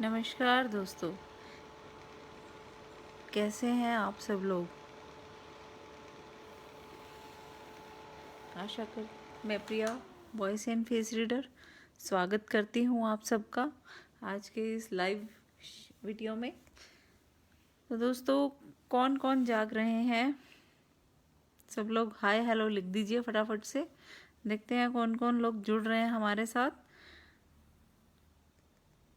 नमस्कार दोस्तों, कैसे हैं आप सब लोग। आशा कर मैं प्रिया वॉइस एंड फेस रीडर स्वागत करती हूं आप सबका आज के इस लाइव वीडियो में। तो दोस्तों, कौन कौन जाग रहे हैं सब लोग हाय हेलो लिख दीजिए फटाफट से। देखते हैं कौन कौन लोग जुड़ रहे हैं हमारे साथ।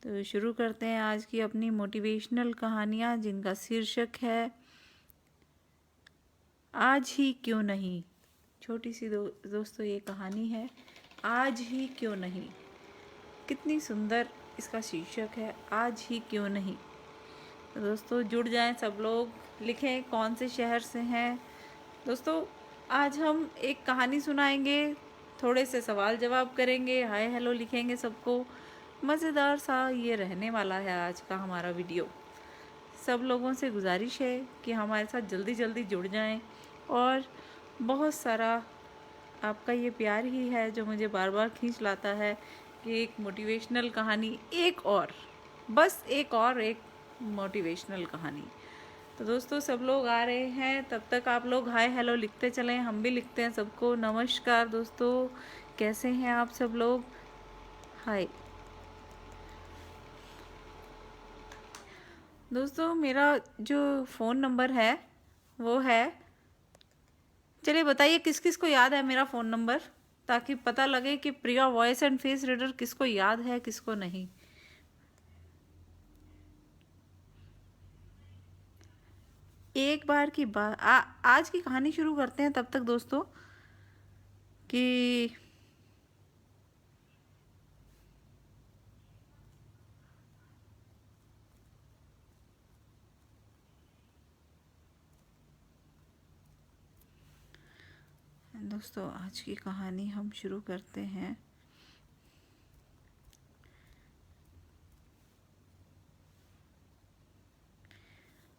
तो शुरू करते हैं आज की अपनी मोटिवेशनल कहानियाँ, जिनका शीर्षक है आज ही क्यों नहीं। छोटी सी दोस्तों ये कहानी है, आज ही क्यों नहीं। कितनी सुंदर इसका शीर्षक है, आज ही क्यों नहीं। तो दोस्तों जुड़ जाएं सब लोग, लिखें कौन से शहर से हैं। दोस्तों आज हम एक कहानी सुनाएंगे, थोड़े से सवाल जवाब करेंगे, हाय हेलो लिखेंगे सबको। मज़ेदार सा ये रहने वाला है आज का हमारा वीडियो। सब लोगों से गुजारिश है कि हमारे साथ जल्दी जल्दी जुड़ जाएं, और बहुत सारा आपका ये प्यार ही है जो मुझे बार बार खींच लाता है कि एक मोटिवेशनल कहानी, बस एक मोटिवेशनल कहानी। तो दोस्तों सब लोग आ रहे हैं, तब तक आप लोग हाय हेलो लिखते चलें, हम भी लिखते हैं सबको। नमस्कार दोस्तों, कैसे हैं आप सब लोग। हाय दोस्तों, मेरा जो फ़ोन नंबर है वो है, चलिए बताइए किस किस को याद है मेरा फ़ोन नंबर, ताकि पता लगे कि प्रिया वॉइस एंड फेस रीडर किसको याद है किसको नहीं। एक बार की बात, आज की कहानी शुरू करते हैं तब तक दोस्तों कि दोस्तों आज की कहानी हम शुरू करते हैं।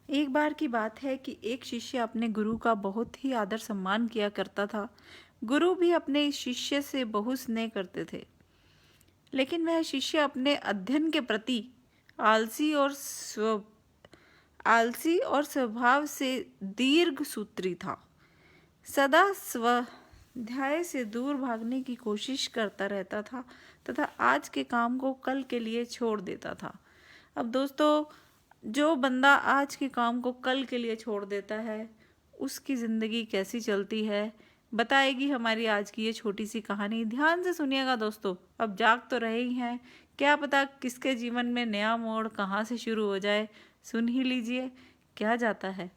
एक बार की बात है कि एक शिष्य अपने गुरु का बहुत ही आदर सम्मान किया करता था। गुरु भी अपने शिष्य से बहुत स्नेह करते थे, लेकिन वह शिष्य अपने अध्ययन के प्रति आलसी और स्वभाव से दीर्घ सूत्री था। सदा स्वाध्याय से दूर भागने की कोशिश करता रहता था तथा आज के काम को कल के लिए छोड़ देता था। अब दोस्तों, जो बंदा आज के काम को कल के लिए छोड़ देता है उसकी ज़िंदगी कैसी चलती है, बताएगी हमारी आज की ये छोटी सी कहानी। ध्यान से सुनिएगा दोस्तों, अब जाग तो रहे ही हैं, क्या पता किसके जीवन में नया मोड़ कहाँ से शुरू हो जाए। सुन ही लीजिए क्या जाता है।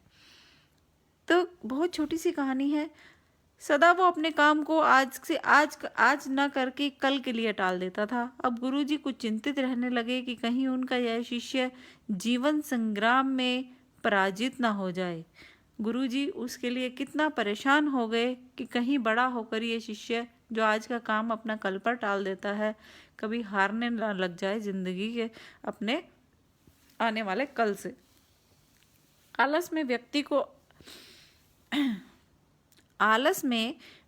तो बहुत छोटी सी कहानी है। सदा वो अपने काम को आज ना करके कल के लिए टाल देता था। अब गुरुजी कुछ चिंतित रहने लगे कि कहीं उनका यह शिष्य जीवन संग्राम में पराजित ना हो जाए। गुरुजी उसके लिए कितना परेशान हो गए कि कहीं बड़ा होकर ये शिष्य जो आज का काम अपना कल पर टाल देता है, कभी हारने ना लग जाए जिंदगी के अपने आने वाले कल से। आलस में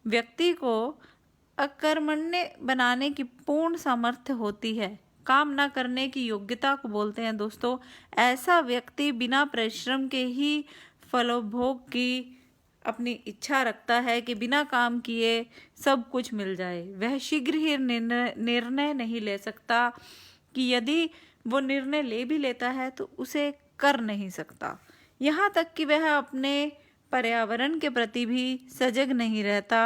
व्यक्ति को अकर्मण्य बनाने की पूर्ण सामर्थ्य होती है। काम ना करने की योग्यता को बोलते हैं दोस्तों। ऐसा व्यक्ति बिना परिश्रम के ही फलोभोग की अपनी इच्छा रखता है कि बिना काम किए सब कुछ मिल जाए। वह शीघ्र ही निर्णय नहीं ले सकता कि यदि वो निर्णय ले भी लेता है तो उसे कर नहीं सकता। यहाँ तक कि वह अपने पर्यावरण के प्रति भी सजग नहीं रहता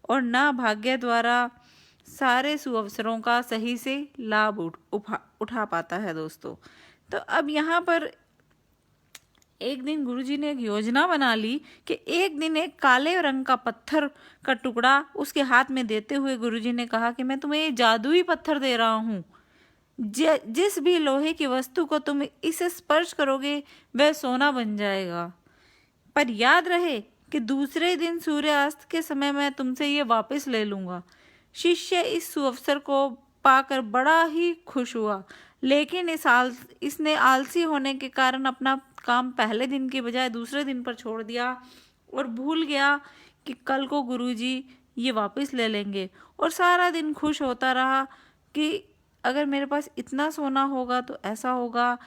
और ना भाग्य द्वारा सारे सुअवसरों का सही से लाभ उठा पाता है दोस्तों। तो अब यहाँ पर एक दिन गुरुजी ने एक योजना बना ली कि एक दिन एक काले रंग का पत्थर का टुकड़ा उसके हाथ में देते हुए गुरुजी ने कहा कि मैं तुम्हें ये जादुई पत्थर दे रहा हूँ, जिस भी लोहे की वस्तु को तुम इसे स्पर्श करोगे वह सोना बन जाएगा। पर याद रहे कि दूसरे दिन सूर्यास्त के समय मैं तुमसे ये वापस ले लूंगा। शिष्य इस सुअवसर को पाकर बड़ा ही खुश हुआ, लेकिन इसने आलसी होने के कारण अपना काम पहले दिन के बजाय दूसरे दिन पर छोड़ दिया और भूल गया कि कल को गुरुजी ये वापस ले लेंगे, और सारा दिन खुश होता रहा कि अगर मेरे पास इतना सोना होगा तो ऐसा होगा,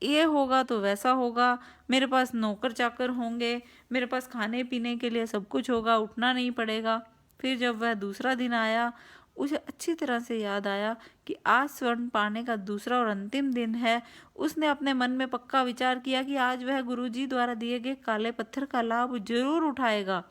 ये होगा तो वैसा होगा, मेरे पास नौकर चाकर होंगे, मेरे पास खाने पीने के लिए सब कुछ होगा, उठना नहीं पड़ेगा। फिर जब वह दूसरा दिन आया, उसे अच्छी तरह से याद आया कि आज स्वर्ण पाने का दूसरा और अंतिम दिन है। उसने अपने मन में पक्का विचार किया कि आज वह गुरुजी द्वारा दिए गए काले पत्थर का लाभ जरूर उठाएगा।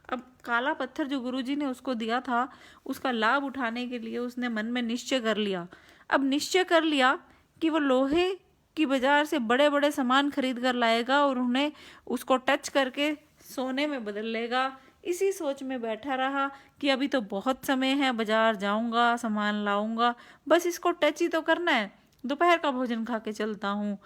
अब काला पत्थर जो गुरुजी ने उसको दिया था, उसका लाभ उठाने के लिए उसने मन में निश्चय कर लिया। अब निश्चय कर लिया कि वो लोहे की बाजार से बड़े बड़े सामान खरीद कर लाएगा और उन्हें उसको टच करके सोने में बदल लेगा। इसी सोच में बैठा रहा कि अभी तो बहुत समय है, बाजार जाऊंगा, सामान लाऊंगा, बस इसको टच ही तो करना है, दोपहर का भोजन खा के चलता हूँ,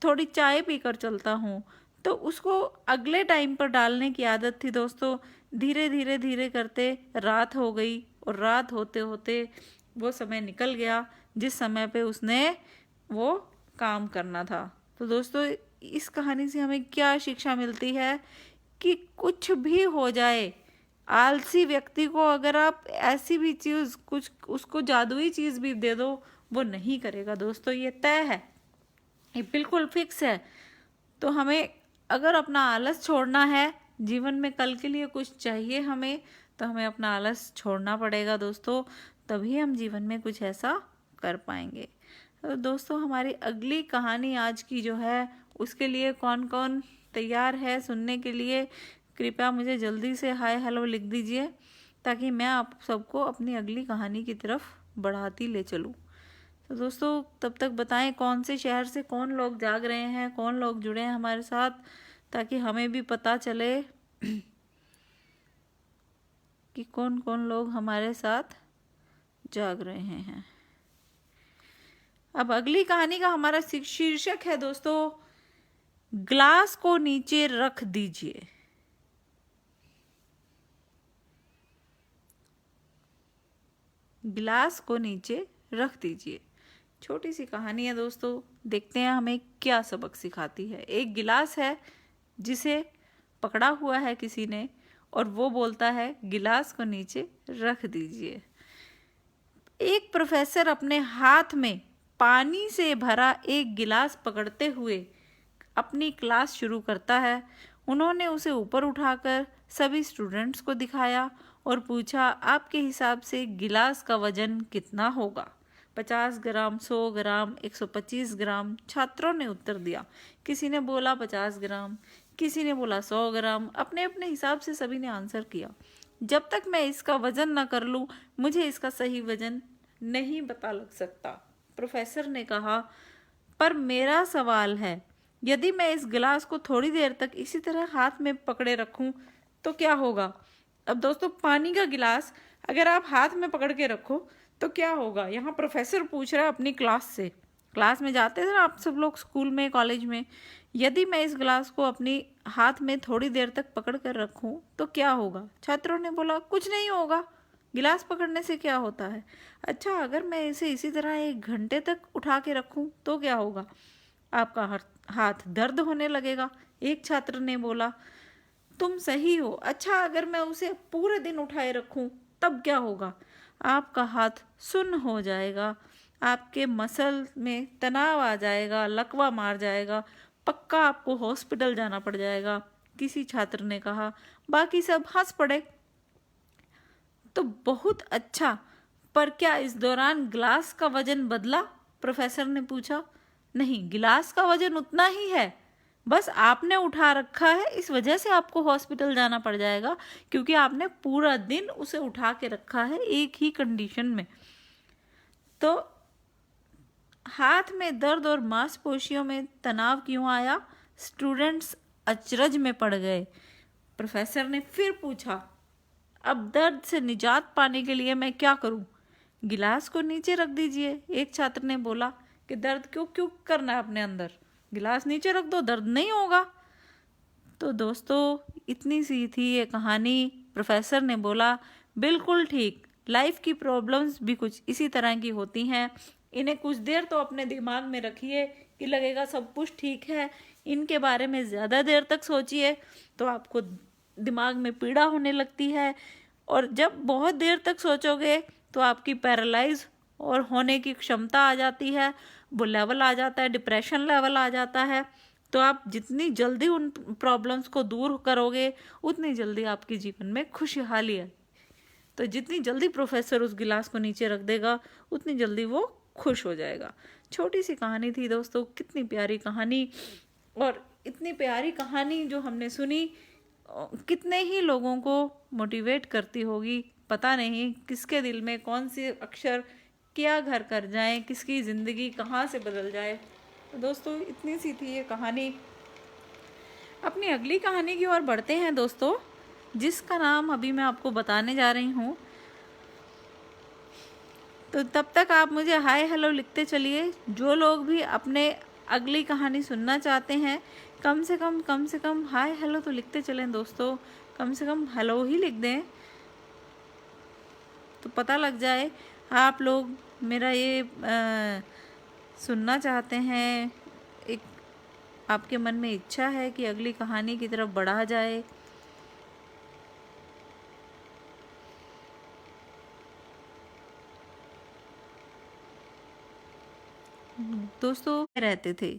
थोड़ी चाय पीकर चलता हूँ। तो उसको अगले टाइम पर डालने की आदत थी दोस्तों। धीरे धीरे धीरे करते रात हो गई और रात होते होते वो समय निकल गया जिस समय पे उसने वो काम करना था। तो दोस्तों, इस कहानी से हमें क्या शिक्षा मिलती है कि कुछ भी हो जाए, आलसी व्यक्ति को अगर आप ऐसी भी चीज़, कुछ उसको जादुई चीज़ भी दे दो, वो नहीं करेगा दोस्तों। ये तय है, ये बिल्कुल फिक्स है। तो हमें अगर अपना आलस छोड़ना है, जीवन में कल के लिए कुछ चाहिए हमें, तो हमें अपना आलस छोड़ना पड़ेगा दोस्तों, तभी हम जीवन में कुछ ऐसा कर पाएंगे। तो दोस्तों, हमारी अगली कहानी आज की जो है, उसके लिए कौन कौन तैयार है सुनने के लिए, कृपया मुझे जल्दी से हाय हेलो लिख दीजिए, ताकि मैं आप सबको अपनी अगली कहानी की तरफ बढ़ाती ले चलूँ। तो दोस्तों, तब तक बताएं कौन से शहर से कौन लोग जाग रहे हैं, कौन लोग जुड़े हैं हमारे साथ, ताकि हमें भी पता चले कि कौन कौन लोग हमारे साथ जाग रहे हैं। अब अगली कहानी का हमारा शीर्षक है दोस्तों, ग्लास को नीचे रख दीजिए। गिलास को नीचे रख दीजिए। छोटी सी कहानी है दोस्तों, देखते हैं हमें क्या सबक सिखाती है। एक गिलास है जिसे पकड़ा हुआ है किसी ने, और वो बोलता है गिलास को नीचे रख दीजिए। एक प्रोफेसर अपने हाथ में पानी से भरा एक गिलास पकड़ते हुए अपनी क्लास शुरू करता है। उन्होंने उसे ऊपर उठाकर सभी स्टूडेंट्स को दिखाया और पूछा, आपके हिसाब से गिलास का वजन कितना होगा? 50 ग्राम, 100 ग्राम, 125 ग्राम। छात्रों ने उत्तर दिया। किसी ने बोला 50 ग्राम, किसी ने बोला 100 ग्राम। अपने अपने हिसाब से सभी ने आंसर किया। जब तक मैं इसका वजन न कर लूं, मुझे इसका सही वजन नहीं पता लग सकता। प्रोफेसर ने कहा, पर मेरा सवाल है, यदि मैं इस गिलास को थोड़ी देर तक इसी तरह हाथ में पकड़े रखूं तो क्या होगा? अब दोस्तों, पानी का गिलास अगर आप हाथ में पकड़ के रखो तो क्या होगा? यहाँ प्रोफेसर पूछ रहा है अपनी क्लास से। क्लास में जाते थे ना आप सब लोग, स्कूल में, कॉलेज में। यदि मैं इस गिलास को अपनी हाथ में थोड़ी देर तक पकड़ कर रखूं तो क्या होगा? छात्रों ने बोला, कुछ नहीं होगा, गिलास पकड़ने से क्या होता है? अच्छा, अगर मैं इसे इसी तरह 1 घंटे तक उठा के रखूं तो क्या होगा? आपका हाथ दर्द होने लगेगा। एक छात्र ने बोला, तुम सही हो। अच्छा, अगर मैं उसे पूरे दिन उठाए रखूं तब क्या होगा? आपका हाथ सुन्न हो जाएगा, आपके मसल में तनाव आ जाएगा, लकवा मार जाएगा, पक्का आपको हॉस्पिटल जाना पड़ जाएगा। किसी छात्र ने कहा। बाकी सब हंस पड़े। तो बहुत अच्छा, पर क्या इस दौरान गिलास का वजन बदला? प्रोफेसर ने पूछा। नहीं, गिलास का वजन उतना ही है, बस आपने उठा रखा है, इस वजह से आपको हॉस्पिटल जाना पड़ जाएगा, क्योंकि आपने पूरा दिन उसे उठा के रखा है एक ही कंडीशन में। तो हाथ में दर्द और मांसपेशियों में तनाव क्यों आया? स्टूडेंट्स अचरज में पड़ गए। प्रोफेसर ने फिर पूछा, अब दर्द से निजात पाने के लिए मैं क्या करूं? गिलास को नीचे रख दीजिए। एक छात्र ने बोला कि दर्द क्यों करना है अपने अंदर, गिलास नीचे रख दो, दर्द नहीं होगा। तो दोस्तों, इतनी सी थी ये कहानी। प्रोफेसर ने बोला, बिल्कुल ठीक, लाइफ की प्रॉब्लम्स भी कुछ इसी तरह की होती हैं। इन्हें कुछ देर तो अपने दिमाग में रखिए कि लगेगा सब कुछ ठीक है। इनके बारे में ज़्यादा देर तक सोचिए तो आपको दिमाग में पीड़ा होने लगती है, और जब बहुत देर तक सोचोगे तो आपकी पैरालाइज और होने की क्षमता आ जाती है, वो लेवल आ जाता है, डिप्रेशन लेवल आ जाता है। तो आप जितनी जल्दी उन प्रॉब्लम्स को दूर करोगे उतनी जल्दी आपके जीवन में खुशहाली है। तो जितनी जल्दी प्रोफेसर उस गिलास को नीचे रख देगा उतनी जल्दी वो खुश हो जाएगा। छोटी सी कहानी थी दोस्तों, कितनी प्यारी कहानी, और इतनी प्यारी कहानी जो हमने सुनी कितने ही लोगों को मोटिवेट करती होगी। पता नहीं किसके दिल में कौन से अक्षर क्या घर कर जाए, किसकी ज़िंदगी कहाँ से बदल जाए। तो दोस्तों इतनी सी थी ये कहानी। अपनी अगली कहानी की ओर बढ़ते हैं दोस्तों, जिसका नाम अभी मैं आपको बताने जा रही हूँ। तो तब तक आप मुझे हाय हेलो लिखते चलिए। जो लोग भी अपने अगली कहानी सुनना चाहते हैं कम से कम हाय हेलो तो लिखते चलें दोस्तों। कम से कम हेलो ही लिख दें तो पता लग जाए आप लोग मेरा ये सुनना चाहते हैं। एक आपके मन में इच्छा है कि अगली कहानी की तरफ बढ़ा जाए। दोस्तों रहते थे,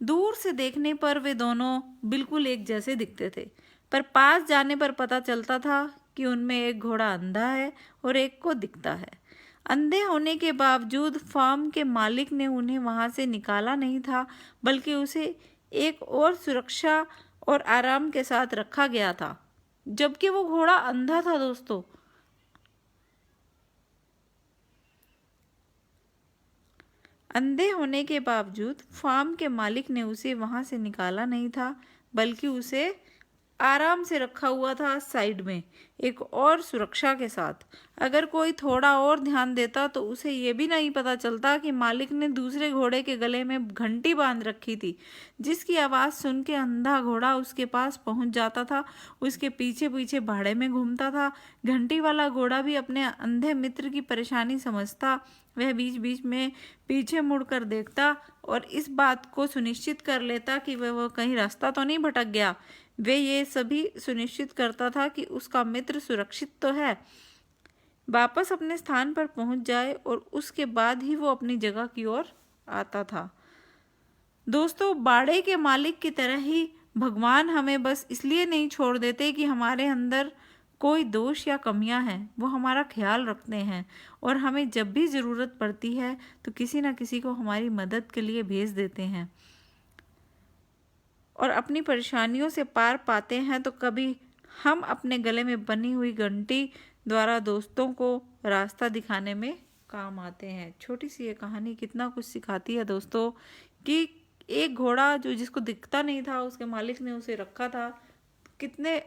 दूर से देखने पर वे दोनों बिल्कुल एक जैसे दिखते थे, पर पास जाने पर पता चलता था कि उनमें एक घोड़ा अंधा है और एक को दिखता है। अंधे होने के बावजूद फार्म के मालिक ने उन्हें वहां से निकाला नहीं था, बल्कि उसे एक और सुरक्षा और आराम के साथ रखा गया था। जबकि वो घोड़ा अंधा था दोस्तों। अंधे होने के बावजूद फार्म के मालिक ने उसे वहां से निकाला नहीं था, बल्कि उसे आराम से रखा हुआ था साइड में, एक और सुरक्षा के साथ। अगर कोई थोड़ा और ध्यान देता तो उसे ये भी नहीं पता चलता कि मालिक ने दूसरे घोड़े के गले में घंटी बांध रखी थी, जिसकी आवाज़ सुन के अंधा घोड़ा उसके पास पहुंच जाता था, उसके पीछे पीछे भाड़े में घूमता था। घंटी वाला घोड़ा भी अपने अंधे मित्र की परेशानी समझता। वह बीच बीच में पीछे मुड़कर देखता और इस बात को सुनिश्चित कर लेता कि वह कहीं रास्ता तो नहीं भटक गया। वे ये सभी सुनिश्चित करता था कि उसका मित्र सुरक्षित तो है, वापस अपने स्थान पर पहुंच जाए, और उसके बाद ही वो अपनी जगह की ओर आता था। दोस्तों बाड़े के मालिक की तरह ही भगवान हमें बस इसलिए नहीं छोड़ देते कि हमारे अंदर कोई दोष या कमियां हैं। वो हमारा ख्याल रखते हैं और हमें जब भी ज़रूरत पड़ती है तो किसी न किसी को हमारी मदद के लिए भेज देते हैं और अपनी परेशानियों से पार पाते हैं। तो कभी हम अपने गले में बनी हुई घंटी द्वारा दोस्तों को रास्ता दिखाने में काम आते हैं। छोटी सी ये कहानी कितना कुछ सिखाती है दोस्तों, कि एक घोड़ा जो जिसको दिखता नहीं था, उसके मालिक ने उसे रखा था, कितने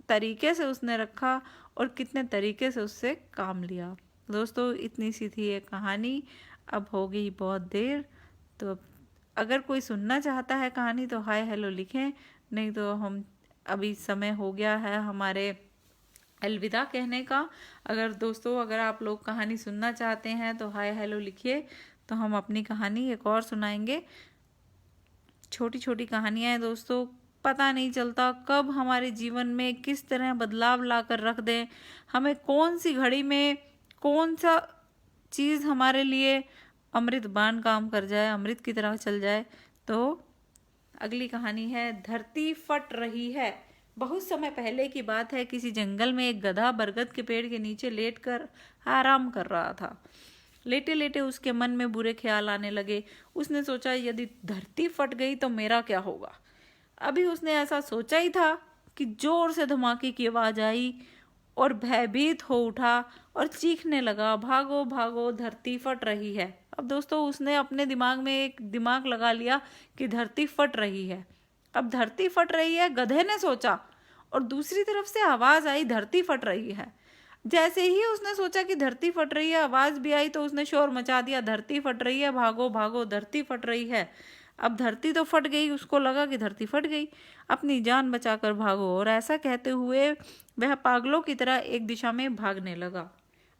तरीके से उसने रखा और कितने तरीके से उससे काम लिया। दोस्तों इतनी सी थी ये कहानी। अब हो गई बहुत देर, तो अगर कोई सुनना चाहता है कहानी तो हाय हेलो लिखें, नहीं तो हम अभी समय हो गया है हमारे अलविदा कहने का। अगर आप लोग कहानी सुनना चाहते हैं तो हाय हेलो लिखिए, तो हम अपनी कहानी एक और सुनाएंगे। छोटी छोटी कहानियाँ हैं दोस्तों, पता नहीं चलता कब हमारे जीवन में किस तरह बदलाव ला कर रख दें, हमें कौन सी घड़ी में कौन सा चीज़ हमारे लिए अमृत बाण काम कर जाए, अमृत की तरह चल जाए। तो अगली कहानी है धरती फट रही है। बहुत समय पहले की बात है, किसी जंगल में एक गधा बरगद के पेड़ के नीचे लेटकर आराम कर रहा था। लेटे लेटे उसके मन में बुरे ख्याल आने लगे। उसने सोचा यदि धरती फट गई तो मेरा क्या होगा। अभी उसने ऐसा सोचा ही था कि जोर से धमाके की आवाज आई और भयभीत हो उठा और चीखने लगा, भागो भागो धरती फट रही है। अब दोस्तों उसने अपने दिमाग में एक दिमाग लगा लिया कि धरती फट रही है। अब धरती फट रही है गधे ने सोचा, और दूसरी तरफ से आवाज आई धरती फट रही है। जैसे ही उसने सोचा कि धरती फट रही है, आवाज भी आई तो उसने शोर मचा दिया, धरती फट रही है, भागो भागो धरती फट रही है। अब धरती तो फट गई, उसको लगा कि धरती फट गई, अपनी जान बचाकर भागो। और ऐसा कहते हुए वह पागलों की तरह एक दिशा में भागने लगा।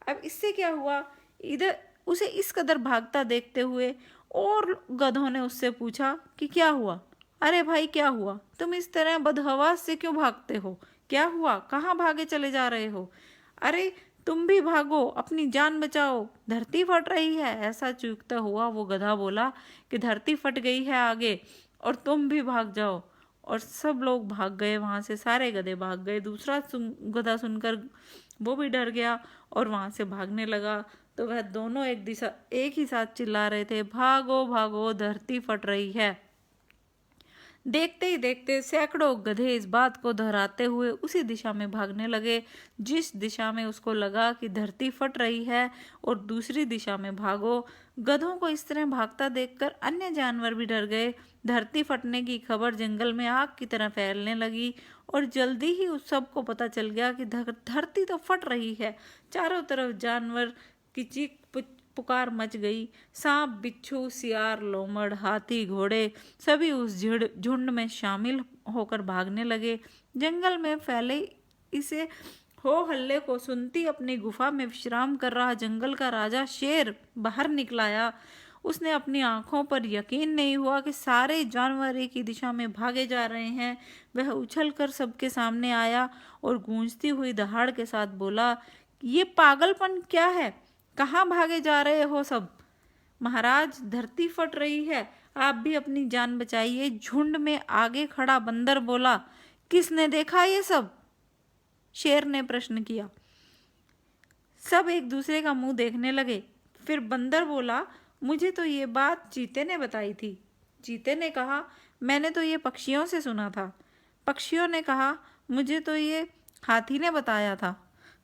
अब इससे क्या हुआ, इधर उसे इस कदर भागता देखते हुए और गधों ने उससे पूछा कि क्या हुआ। अरे भाई क्या हुआ, तुम इस तरह बदहवास से क्यों भागते हो, क्या हुआ, कहाँ भागे चले जा रहे हो। अरे तुम भी भागो, अपनी जान बचाओ, धरती फट रही है। ऐसा चीखता हुआ वो गधा बोला कि धरती फट गई है आगे, और तुम भी भाग जाओ। और सब लोग भाग गए वहां से, सारे गधे भाग गए। दूसरा गधा सुनकर वो भी डर गया और वहां से भागने लगा। तो वह दोनों एक ही साथ चिल्ला रहे थे, भागो भागो, धरती फट रही है। देखते ही देखते सैकड़ों गधे इस बात को दोहराते हुए उसी दिशा में भागने लगे जिस दिशा में उसको लगा कि धरती फट रही है, और दूसरी दिशा में भागो। गधों को इस तरह भागता देखकर अन्य जानवर भी डर गए। धरती फटने की खबर जंगल में आग की तरह फैलने लगी और जल्दी ही उस सबको पता चल गया कि धरती तो फट रही है। चारों तरफ जानवर की चीख पुकार मच गई। सांप, बिच्छू, सियार, लोमड़, हाथी, घोड़े सभी उस झुंड में शामिल होकर भागने लगे। जंगल में फैले इसे हो हल्ले को सुनती अपनी गुफा में विश्राम कर रहा जंगल का राजा शेर बाहर निकलाया। उसने अपनी आंखों पर यकीन नहीं हुआ कि सारे जानवर एक ही दिशा में भागे जा रहे हैं। वह उछलकर सबके सामने आया और गूंजती हुई दहाड़ के साथ बोला, ये पागलपन क्या है? कहाँ भागे जा रहे हो सब? महाराज, धरती फट रही है, आप भी अपनी जान बचाइए। झुंड में आगे खड़ा बंदर बोला। किसने देखा ये सब? शेर ने प्रश्न किया। सब एक दूसरे का मुंह देखने लगे। फिर बंदर बोला, मुझे तो ये बात चीते ने बताई थी। चीते ने कहा, मैंने तो ये पक्षियों से सुना था। पक्षियों ने कहा, मुझे तो ये हाथी ने बताया था।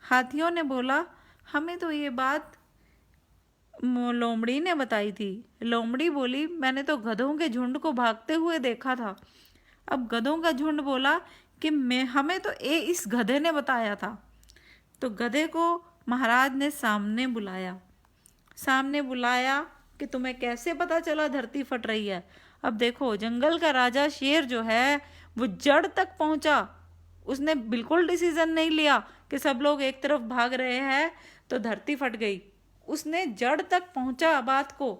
हाथियों ने बोला, हमें तो ये बात लोमड़ी ने बताई थी। लोमड़ी बोली, मैंने तो गधों के झुंड को भागते हुए देखा था। अब गधों का झुंड बोला कि हमें तो इस गधे ने बताया था। तो गधे को महाराज ने सामने बुलाया कि तुम्हें कैसे पता चला धरती फट रही है? अब देखो, जंगल का राजा शेर जो है वो जड़ तक पहुंचा। उसने बिल्कुल डिसीजन नहीं लिया कि सब लोग एक तरफ भाग रहे हैं तो धरती फट गई। उसने जड़ तक पहुंचा बात को,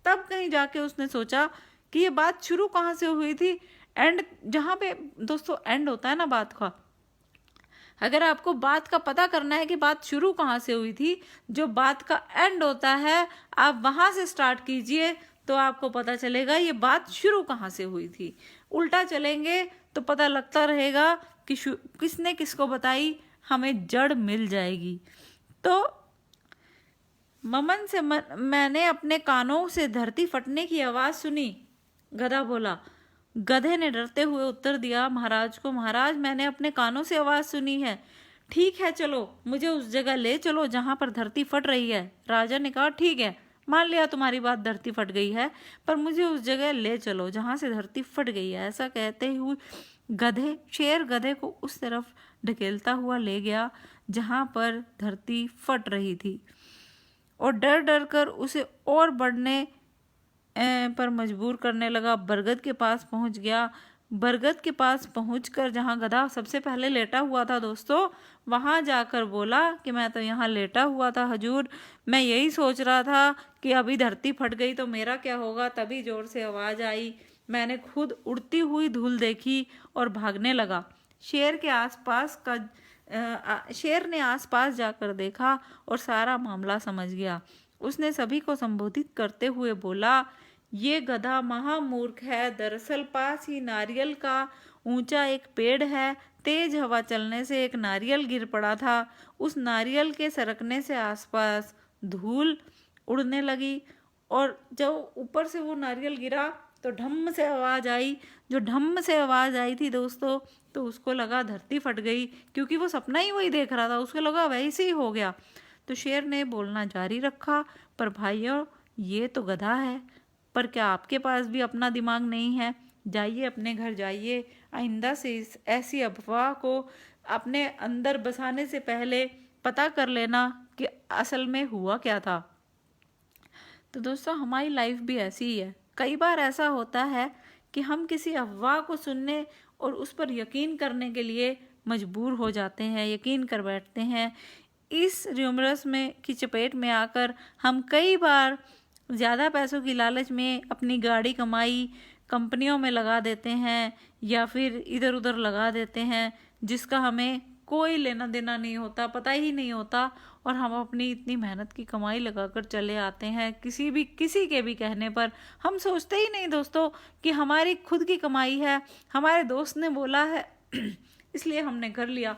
तब कहीं जाके उसने सोचा कि ये बात शुरू कहाँ से हुई थी। एंड जहाँ पे दोस्तों एंड होता है ना बात का, अगर आपको बात का पता करना है कि बात शुरू कहाँ से हुई थी, जो बात का एंड होता है आप वहां से स्टार्ट कीजिए तो आपको पता चलेगा ये बात शुरू कहाँ से हुई थी। उल्टा चलेंगे तो पता लगता रहेगा कि किसने किसको बताई, हमें जड़ मिल जाएगी। तो मैंने अपने कानों से धरती फटने की आवाज सुनी, गधा बोला। गधे ने डरते हुए उत्तर दिया महाराज को, महाराज, मैंने अपने कानों से आवाज सुनी है। ठीक है, चलो मुझे उस जगह ले चलो जहां पर धरती फट रही है। राजा ने कहा, ठीक है, मान लिया तुम्हारी बात, धरती फट गई है, पर मुझे उस जगह ले चलो जहां से धरती फट गई है। ऐसा कहते हुए शेर गधे को उस तरफ ढकेलता हुआ ले गया जहां पर धरती फट रही थी, और डर डर कर उसे और बढ़ने पर मजबूर करने लगा। बरगद के पास पहुंच गया। बरगद के पास पहुंचकर जहां गधा सबसे पहले लेटा हुआ था दोस्तों, वहां जाकर बोला कि मैं तो यहाँ लेटा हुआ था हजूर, मैं यही सोच रहा था कि अभी धरती फट गई तो मेरा क्या होगा। तभी जोर से आवाज आई, मैंने खुद उड़ती हुई धूल देखी और भागने लगा। शेर ने आसपास जाकर देखा और सारा मामला समझ गया। उसने सभी को संबोधित करते हुए बोला, ये गधा महामूर्ख है। दरअसल पास ही नारियल का ऊंचा एक पेड़ है। तेज हवा चलने से एक नारियल गिर पड़ा था। उस नारियल के सरकने से आसपास धूल उड़ने लगी, और जब ऊपर से वो नारियल गिरा तो ढम से आवाज आई। जो ढम से आवाज आई थी दोस्तों, तो उसको लगा धरती फट गई, क्योंकि वो सपना ही वही देख रहा था, उसको लगा वैसे ही हो गया। तो शेर ने बोलना जारी रखा, पर भाइयों, ये तो गधा है, पर क्या आपके पास भी अपना दिमाग नहीं है? जाइए, अपने घर जाइए। आइंदा से ऐसी अफवाह को अपने अंदर बसाने से पहले पता कर लेना कि असल में हुआ क्या था। तो दोस्तों, हमारी लाइफ भी ऐसी ही है। कई बार ऐसा होता है कि हम किसी अफवाह को सुनने और उस पर यकीन करने के लिए मजबूर हो जाते हैं, यकीन कर बैठते हैं। इस र्यूमरस में की चपेट में आकर हम कई बार ज़्यादा पैसों की लालच में अपनी गाड़ी कमाई कंपनियों में लगा देते हैं, या फिर इधर उधर लगा देते हैं, जिसका हमें कोई लेना देना नहीं होता, पता ही नहीं होता, और हम अपनी इतनी मेहनत की कमाई लगाकर चले आते हैं। किसी के भी कहने पर हम सोचते ही नहीं दोस्तों कि हमारी खुद की कमाई है, हमारे दोस्त ने बोला है इसलिए हमने कर लिया।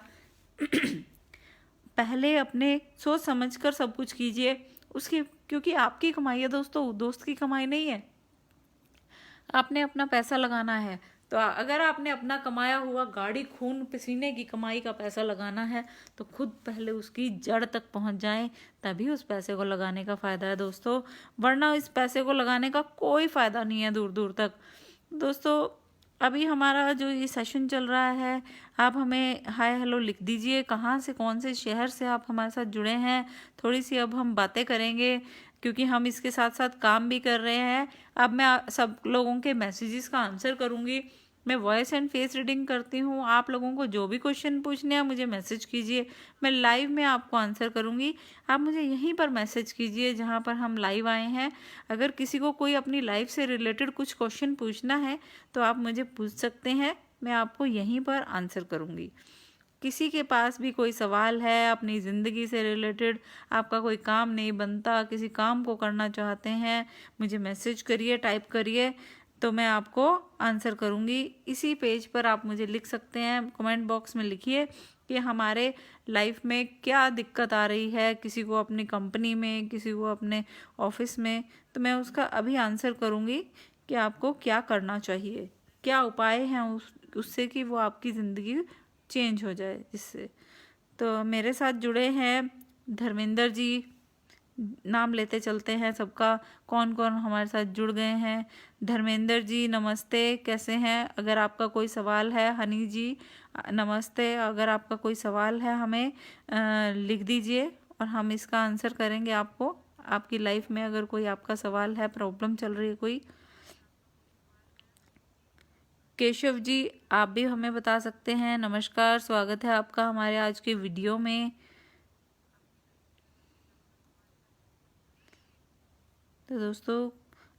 पहले अपने सोच समझकर सब कुछ कीजिए, उसकी क्योंकि आपकी कमाई है दोस्तों, दोस्त की कमाई नहीं है। आपने अपना पैसा लगाना है, तो अगर आपने अपना कमाया हुआ गाड़ी खून पसीने की कमाई का पैसा लगाना है तो खुद पहले उसकी जड़ तक पहुंच जाएं, तभी उस पैसे को लगाने का फ़ायदा है दोस्तों, वरना इस पैसे को लगाने का कोई फ़ायदा नहीं है दूर दूर तक। दोस्तों अभी हमारा जो ये सेशन चल रहा है, आप हमें हाय हेलो लिख दीजिए, कहाँ से कौन से शहर से आप हमारे साथ जुड़े हैं। थोड़ी सी अब हम बातें करेंगे क्योंकि हम इसके साथ साथ काम भी कर रहे हैं। अब मैं सब लोगों के मैसेजेस का आंसर करूँगी। मैं वॉइस एंड फेस रीडिंग करती हूँ। आप लोगों को जो भी क्वेश्चन पूछने हैं मुझे मैसेज कीजिए, मैं लाइव में आपको आंसर करूँगी। आप मुझे यहीं पर मैसेज कीजिए जहाँ पर हम लाइव आए हैं। अगर किसी को कोई अपनी लाइफ से रिलेटेड कुछ क्वेश्चन पूछना है तो आप मुझे पूछ सकते हैं, मैं आपको यहीं पर आंसर करूँगी। किसी के पास भी कोई सवाल है अपनी ज़िंदगी से रिलेटेड, आपका कोई काम नहीं बनता, किसी काम को करना चाहते हैं, मुझे मैसेज करिए, टाइप करिए, तो मैं आपको आंसर करूँगी। इसी पेज पर आप मुझे लिख सकते हैं, कमेंट बॉक्स में लिखिए कि हमारे लाइफ में क्या दिक्कत आ रही है, किसी को अपनी कंपनी में, किसी को अपने ऑफिस में, तो मैं उसका अभी आंसर करूँगी कि आपको क्या करना चाहिए, क्या उपाय हैं उससे कि वो आपकी ज़िंदगी चेंज हो जाए जिससे। तो मेरे साथ जुड़े हैं धर्मेंद्र जी, नाम लेते चलते हैं सबका, कौन कौन हमारे साथ जुड़ गए हैं। धर्मेंद्र जी नमस्ते, कैसे हैं? अगर आपका कोई सवाल है, हनी जी नमस्ते, अगर आपका कोई सवाल है हमें लिख दीजिए और हम इसका आंसर करेंगे आपको। आपकी लाइफ में अगर कोई आपका सवाल है, प्रॉब्लम चल रही है कोई। केशव जी आप भी हमें बता सकते हैं। नमस्कार, स्वागत है आपका हमारे आज के वीडियो में। तो दोस्तों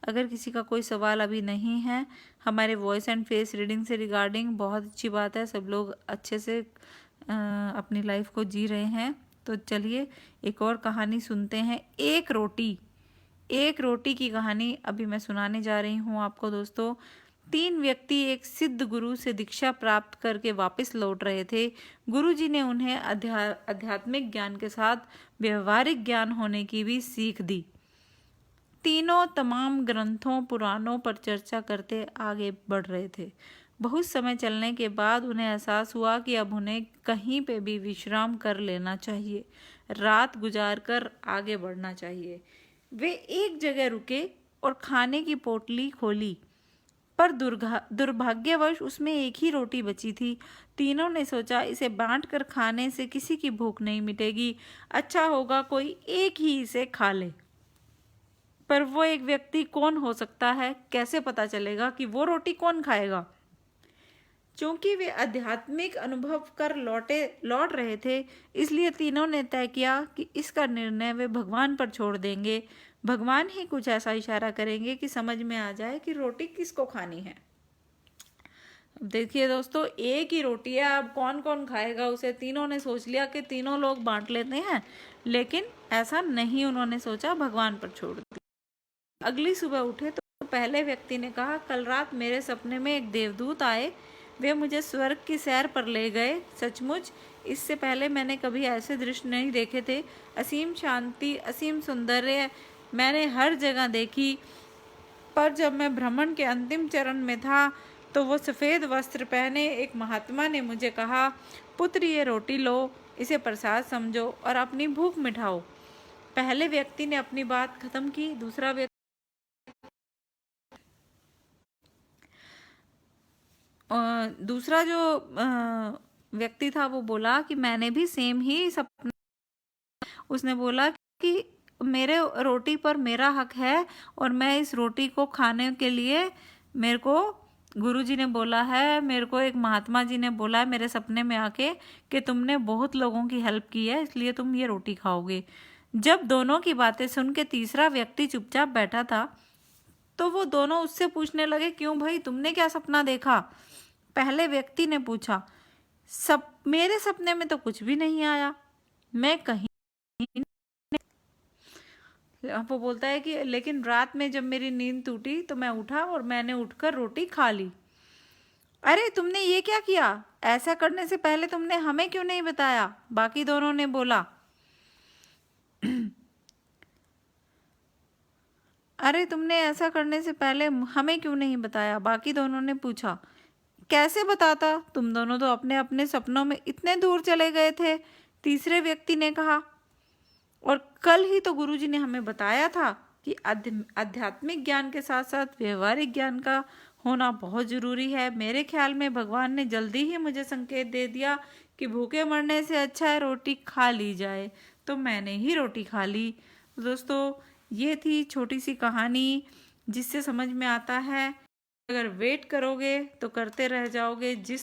अगर किसी का कोई सवाल अभी नहीं है हमारे वॉइस एंड फेस रीडिंग से रिगार्डिंग, बहुत अच्छी बात है, सब लोग अच्छे से अपनी लाइफ को जी रहे हैं। तो चलिए एक और कहानी सुनते हैं। एक रोटी की कहानी अभी मैं सुनाने जा रही हूँ आपको दोस्तों। 3 व्यक्ति एक सिद्ध गुरु से दीक्षा प्राप्त करके वापस लौट रहे थे। गुरुजी ने उन्हें आध्यात्मिक ज्ञान के साथ व्यवहारिक ज्ञान होने की भी सीख दी। तीनों तमाम ग्रंथों पुराणों पर चर्चा करते आगे बढ़ रहे थे। बहुत समय चलने के बाद उन्हें एहसास हुआ कि अब उन्हें कहीं पे भी विश्राम कर लेना चाहिए, रात गुजार कर आगे बढ़ना चाहिए। वे एक जगह रुके और खाने की पोटली खोली, पर दुर्भाग्यवश उसमें एक ही रोटी बची थी। तीनों ने सोचा इसे बांट कर खाने से किसी की भूख नहीं मिटेगी, अच्छा होगा कोई एक ही इसे खा ले। पर वो एक व्यक्ति कौन हो सकता है? कैसे पता चलेगा कि वो रोटी कौन खाएगा? क्योंकि वे आध्यात्मिक अनुभव कर लौट रहे थे, इसलिए तीनों ने तय किया कि इसका निर्णय वे भगवान पर छोड़ देंगे। भगवान ही कुछ ऐसा इशारा करेंगे कि समझ में आ जाए कि रोटी किसको खानी है। अब देखिए दोस्तों, एक ही रोटी है, अब कौन कौन खाएगा उसे? तीनों ने सोच लिया कि तीनों लोग बांट लेते हैं, लेकिन ऐसा नहीं उन्होंने सोचा, भगवान पर छोड़ दिया। अगली सुबह उठे तो पहले व्यक्ति ने कहा, कल रात मेरे सपने में एक देवदूत आए, वे मुझे स्वर्ग की सैर पर ले गए। सचमुच इससे पहले मैंने कभी ऐसे दृश्य नहीं देखे थे। असीम शांति, असीम सौंदर्य मैंने हर जगह देखी, पर जब मैं भ्रमण के अंतिम चरण में था तो वो सफ़ेद वस्त्र पहने एक महात्मा ने मुझे कहा, पुत्र ये रोटी लो, इसे प्रसाद समझो और अपनी भूख मिटाओ। पहले व्यक्ति ने अपनी बात खत्म की। दूसरा जो व्यक्ति था वो बोला कि मैंने भी सेम ही सपना। उसने बोला कि मेरे रोटी पर मेरा हक है और मैं इस रोटी को खाने के लिए, मेरे को गुरुजी ने बोला है, मेरे को एक महात्मा जी ने बोला है मेरे सपने में आके कि तुमने बहुत लोगों की हेल्प की है, इसलिए तुम ये रोटी खाओगे। जब दोनों की बातें सुन के तीसरा व्यक्ति चुपचाप बैठा था तो वो दोनों उससे पूछने लगे, क्यों भाई, तुमने क्या सपना देखा? पहले व्यक्ति ने पूछा, मेरे सपने में तो कुछ भी नहीं आया, मैं कहीं। वो बोलता है कि लेकिन रात में जब मेरी नींद टूटी तो मैं उठा और मैंने उठकर रोटी खा ली। अरे तुमने ये क्या किया? ऐसा करने से पहले तुमने हमें क्यों नहीं बताया? बाकी दोनों ने बोला। अरे तुमने ऐसा करने से पहले हमें क्यों नहीं बताया? बाकी दोनों ने पूछा। कैसे बताता, तुम दोनों तो अपने अपने सपनों में इतने दूर चले गए थे, तीसरे व्यक्ति ने कहा। और कल ही तो गुरुजी ने हमें बताया था कि आध्यात्मिक ज्ञान के साथ साथ व्यवहारिक ज्ञान का होना बहुत जरूरी है। मेरे ख्याल में भगवान ने जल्दी ही मुझे संकेत दे दिया कि भूखे मरने से अच्छा है रोटी खा ली जाए, तो मैंने ही रोटी खा ली। दोस्तों, ये थी छोटी सी कहानी जिससे समझ में आता है अगर वेट करोगे तो करते रह जाओगे, जिस